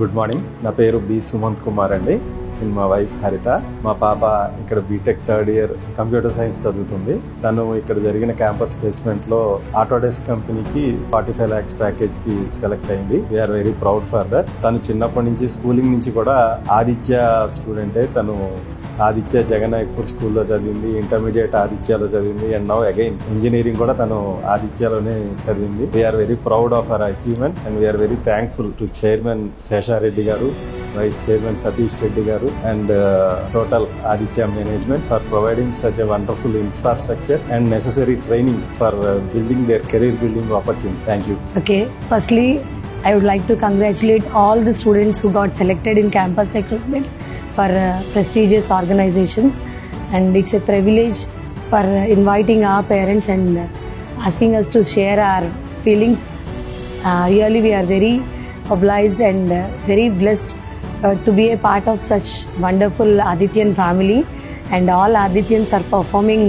Good morning. నా పేరు B Sumanth Kumar అండి. మా వైఫ్ హరిత. మా పాప ఇక్కడ BTech third year computer science చదువుతుంది. తను ఇక్కడ జరిగిన క్యాంపస్ ప్లేస్మెంట్ లో ఆటోడెస్క్ కంపెనీకి 45 lakhs ప్యాకేజ్ కి సెలెక్ట్ అయింది. We're very proud for that. తను చిన్నప్పటి నుంచి స్కూలింగ్ నుంచి కూడా ఆదిత్య స్టూడెంటే. తను ఆదిత్య జగన్నాయక్పూర్ స్కూల్లో చదివింది, ఇంటర్మీడియట్ ఆదిత్యలో చదివింది, అండ్ నౌ అగైన్ ఇంజనీరింగ్ కూడా తను ఆదిత్యలోనే చదివింది. We're very proud of our achievement and we're very thankful to chairman Seshareddy గారు, వైస్ చైర్మన్ సతీష్ రెడ్డి గారు, and total Aditya management for providing such a wonderful infrastructure and necessary training for building their career building opportunity. Thank you. Okay, firstly I would like to congratulate all the students who got selected in campus recruitment for prestigious organizations, and it's a privilege for inviting our parents and asking us to share our feelings. Really we are very obliged and very blessed to be a part of such wonderful Adityan family, and all Adityans are performing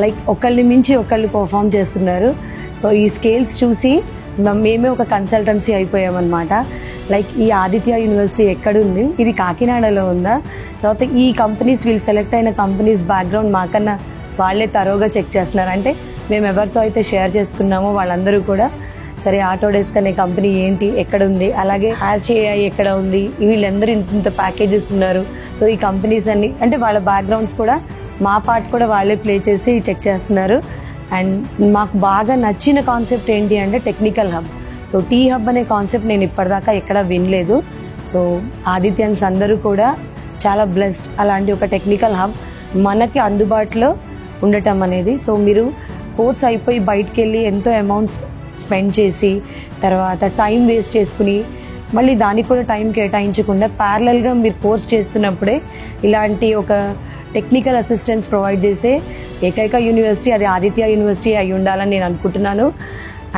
like okalli minchi okallu perform chestunnaru. So ee scales chusi meme oka consultancy ayipoyamannamata. Like ee Aditya University ekkadundi, idi Kakinadalo unda. Tarvata ee companies will select aina companies background maakanna valle taroga check chestunaru. Ante mem evartho aithe share chesukunnamo vallandaru kuda సరే Autodesk అనే company ఏంటి, ఎక్కడ ఉంది, అలాగే ASCII ఎక్కడ ఉంది, వీళ్ళందరూ ఇంత ప్యాకేజెస్ ఉన్నారు. సో ఈ కంపెనీస్ అన్ని అంటే వాళ్ళ బ్యాక్గ్రౌండ్స్ కూడా మా పార్ట్ కూడా వాళ్ళే ప్లే చేసి చెక్ చేస్తున్నారు. అండ్ మాకు బాగా నచ్చిన కాన్సెప్ట్ ఏంటి అంటే technical hub. So T hub అనే కాన్సెప్ట్ నేను ఇప్పటిదాకా ఎక్కడ వినలేదు. సో ఆదిత్యన్స్ అందరూ కూడా చాలా బ్లెస్డ్ అలాంటి ఒక టెక్నికల్ హబ్ మనకి అందుబాటులో ఉండటం అనేది. సో మీరు కోర్స్ అయిపోయి బయటికి వెళ్ళి ఎంతో అమౌంట్స్ స్పెండ్ చేసి తర్వాత టైం వేస్ట్ చేసుకుని మళ్ళీ దానికి కూడా టైం కేటాయించకుండా ప్యారలల్గా మీరు కోర్స్ చేస్తున్నప్పుడే ఇలాంటి ఒక టెక్నికల్ అసిస్టెన్స్ ప్రొవైడ్ చేసే ఏకైక యూనివర్సిటీ అది ఆదిత్య యూనివర్సిటీ అయి ఉండాలని నేను అనుకుంటున్నాను.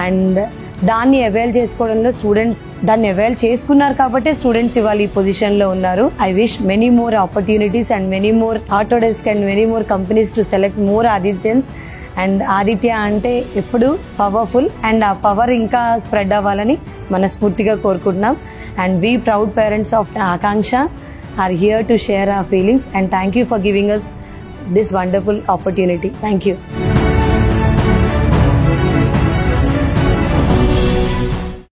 అండ్ దాన్ని అవైల్ చేసుకోవడంలో స్టూడెంట్స్ దాన్ని అవైల్ చేసుకున్నారు కాబట్టి స్టూడెంట్స్ ఇవాళ ఈ పొజిషన్లో ఉన్నారు. I wish many more opportunities and many more Autodesk and many more companies to select more Adityans. And Aditya అంటే ఎప్పుడు పవర్ఫుల్ అండ్ ఆ పవర్ ఇంకా స్ప్రెడ్ అవ్వాలని మనస్ఫూర్తిగా కోరుకుంటున్నాం. And we proud parents of Akanksha are here to share our feelings and thank you for giving us this wonderful opportunity. Thank you.